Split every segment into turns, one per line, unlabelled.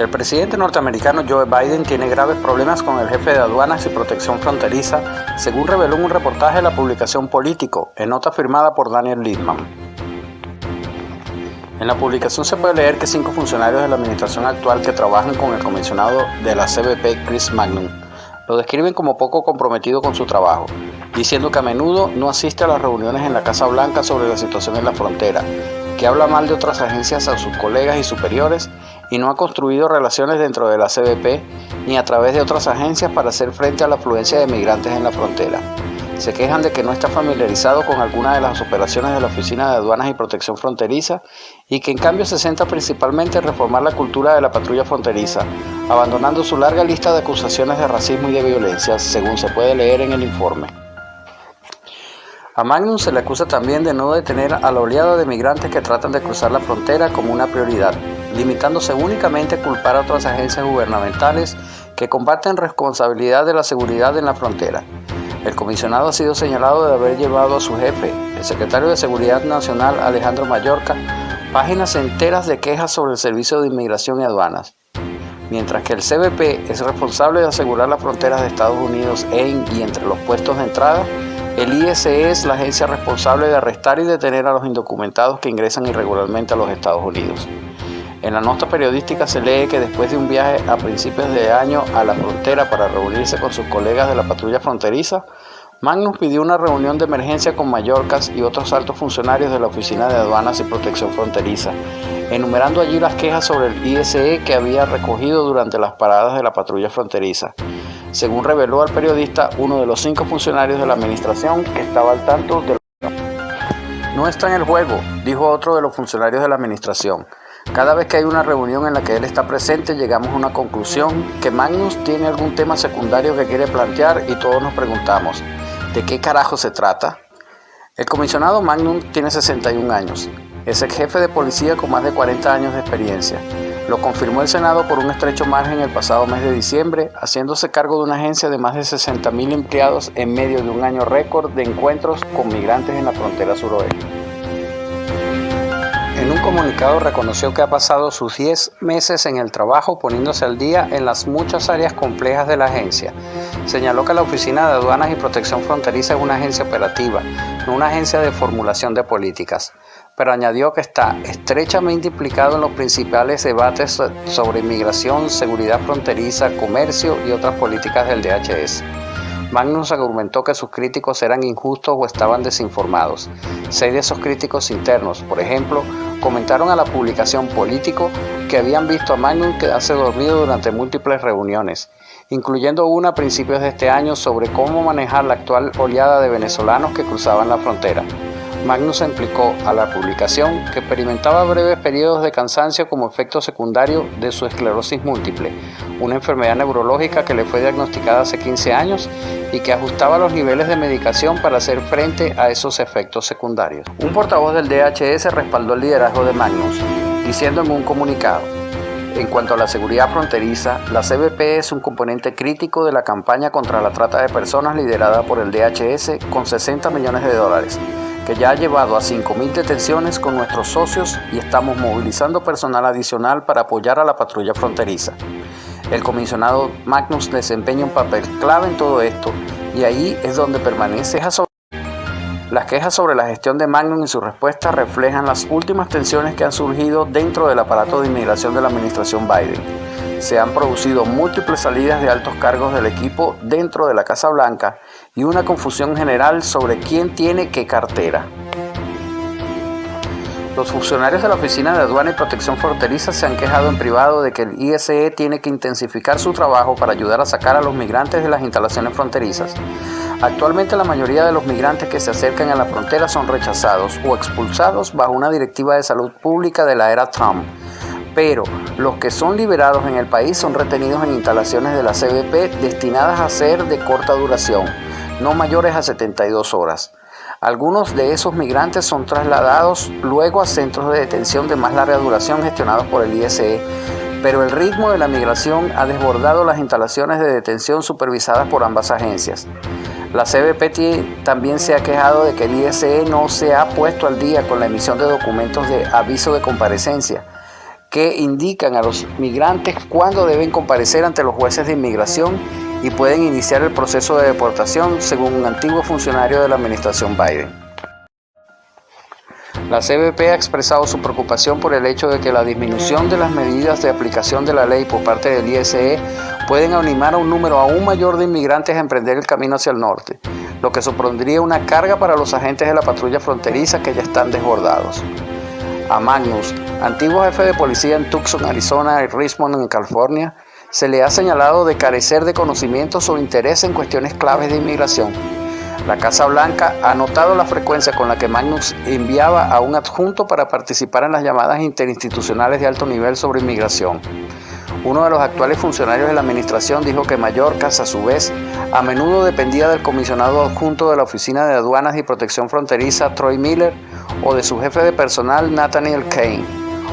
El presidente norteamericano Joe Biden tiene graves problemas con el jefe de aduanas y protección fronteriza, según reveló en un reportaje de la publicación Político, en nota firmada por Daniel Littman. En la publicación se puede leer que 5 funcionarios de la administración actual que trabajan con el comisionado de la CBP, Chris Magnum, lo describen como poco comprometido con su trabajo, diciendo que a menudo no asiste a las reuniones en la Casa Blanca sobre la situación en la frontera, que habla mal de otras agencias a sus colegas y superiores y no ha construido relaciones dentro de la CBP ni a través de otras agencias para hacer frente a la afluencia de migrantes en la frontera. Se quejan de que no está familiarizado con algunas de las operaciones de la Oficina de Aduanas y Protección Fronteriza y que en cambio se centra principalmente en reformar la cultura de la patrulla fronteriza, abandonando su larga lista de acusaciones de racismo y de violencia, según se puede leer en el informe. A Magnum se le acusa también de no detener a la oleada de migrantes que tratan de cruzar la frontera como una prioridad, limitándose únicamente a culpar a otras agencias gubernamentales que comparten responsabilidad de la seguridad en la frontera. El comisionado ha sido señalado de haber llevado a su jefe, el secretario de Seguridad Nacional Alejandro Mayorkas, páginas enteras de quejas sobre el Servicio de Inmigración y Aduanas. Mientras que el CBP es responsable de asegurar las fronteras de Estados Unidos en y entre los puestos de entrada, el ISE es la agencia responsable de arrestar y detener a los indocumentados que ingresan irregularmente a los Estados Unidos. En la nota periodística se lee que después de un viaje a principios de año a la frontera para reunirse con sus colegas de la patrulla fronteriza, Magnum pidió una reunión de emergencia con Mayorkas y otros altos funcionarios de la Oficina de Aduanas y Protección Fronteriza, enumerando allí las quejas sobre el ISE que había recogido durante las paradas de la patrulla fronteriza. Según reveló al periodista uno de los 5 funcionarios de la administración que estaba al tanto de lo... No está en el juego, dijo otro de los funcionarios de la administración. Cada vez que hay una reunión en la que él está presente, llegamos a una conclusión, que Magnus tiene algún tema secundario que quiere plantear y todos nos preguntamos, ¿de qué carajo se trata? El comisionado Magnum tiene 61 años, es ex jefe de policía con más de 40 años de experiencia. Lo confirmó el Senado por un estrecho margen el pasado mes de diciembre, haciéndose cargo de una agencia de más de 60.000 empleados en medio de un año récord de encuentros con migrantes en la frontera suroeste. En un comunicado reconoció que ha pasado sus 10 meses en el trabajo poniéndose al día en las muchas áreas complejas de la agencia. Señaló que la Oficina de Aduanas y Protección Fronteriza es una agencia operativa, no una agencia de formulación de políticas, pero añadió que está estrechamente implicado en los principales debates sobre inmigración, seguridad fronteriza, comercio y otras políticas del DHS. Magnus argumentó que sus críticos eran injustos o estaban desinformados. 6 de esos críticos internos, por ejemplo, comentaron a la publicación Político que habían visto a Magnus quedarse dormido durante múltiples reuniones, incluyendo una a principios de este año sobre cómo manejar la actual oleada de venezolanos que cruzaban la frontera. Magnus explicó a la publicación que experimentaba breves periodos de cansancio como efecto secundario de su esclerosis múltiple, una enfermedad neurológica que le fue diagnosticada hace 15 años y que ajustaba los niveles de medicación para hacer frente a esos efectos secundarios. Un portavoz del DHS respaldó el liderazgo de Magnus, diciendo en un comunicado: en cuanto a la seguridad fronteriza, la CBP es un componente crítico de la campaña contra la trata de personas liderada por el DHS con $60 millones, que ya ha llevado a 5.000 detenciones con nuestros socios y estamos movilizando personal adicional para apoyar a la patrulla fronteriza. El comisionado Magnus desempeña un papel clave en todo esto y ahí es donde permanece Jason. Las quejas sobre la gestión de Magnum y su respuesta reflejan las últimas tensiones que han surgido dentro del aparato de inmigración de la administración Biden. Se han producido múltiples salidas de altos cargos del equipo dentro de la Casa Blanca y una confusión general sobre quién tiene qué cartera. Los funcionarios de la Oficina de Aduana y Protección Fronteriza se han quejado en privado de que el ISE tiene que intensificar su trabajo para ayudar a sacar a los migrantes de las instalaciones fronterizas. Actualmente la mayoría de los migrantes que se acercan a la frontera son rechazados o expulsados bajo una directiva de salud pública de la era Trump. Pero los que son liberados en el país son retenidos en instalaciones de la CBP destinadas a ser de corta duración, no mayores a 72 horas. Algunos de esos migrantes son trasladados luego a centros de detención de más larga duración gestionados por el ISE, pero el ritmo de la migración ha desbordado las instalaciones de detención supervisadas por ambas agencias. La CBP también se ha quejado de que el ISE no se ha puesto al día con la emisión de documentos de aviso de comparecencia, que indican a los migrantes cuándo deben comparecer ante los jueces de inmigración y pueden iniciar el proceso de deportación, según un antiguo funcionario de la administración Biden. La CBP ha expresado su preocupación por el hecho de que la disminución de las medidas de aplicación de la ley por parte del ISE pueden animar a un número aún mayor de inmigrantes a emprender el camino hacia el norte, lo que supondría una carga para los agentes de la patrulla fronteriza que ya están desbordados. A Magnus, antiguo jefe de policía en Tucson, Arizona y Richmond, en California, se le ha señalado de carecer de conocimientos o interés en cuestiones claves de inmigración. La Casa Blanca ha notado la frecuencia con la que Magnus enviaba a un adjunto para participar en las llamadas interinstitucionales de alto nivel sobre inmigración. Uno de los actuales funcionarios de la administración dijo que Mayorkas, a su vez, a menudo dependía del comisionado adjunto de la Oficina de Aduanas y Protección Fronteriza, Troy Miller, o de su jefe de personal, Nathaniel Kane,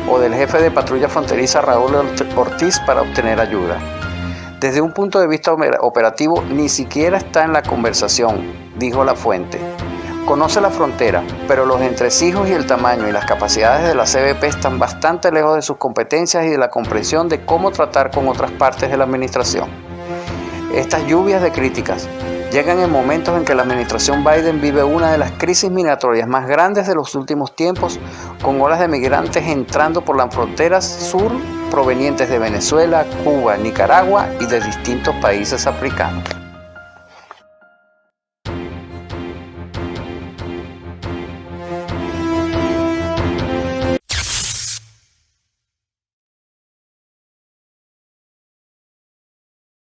o del jefe de patrulla fronteriza, Raúl Ortiz, para obtener ayuda. Desde un punto de vista operativo, ni siquiera está en la conversación, dijo la fuente. Conoce la frontera, pero los entresijos y el tamaño y las capacidades de la CBP están bastante lejos de sus competencias y de la comprensión de cómo tratar con otras partes de la administración. Estas lluvias de críticas llegan en momentos en que la administración Biden vive una de las crisis migratorias más grandes de los últimos tiempos, con olas de migrantes entrando por las fronteras sur provenientes de Venezuela, Cuba, Nicaragua y de distintos países africanos.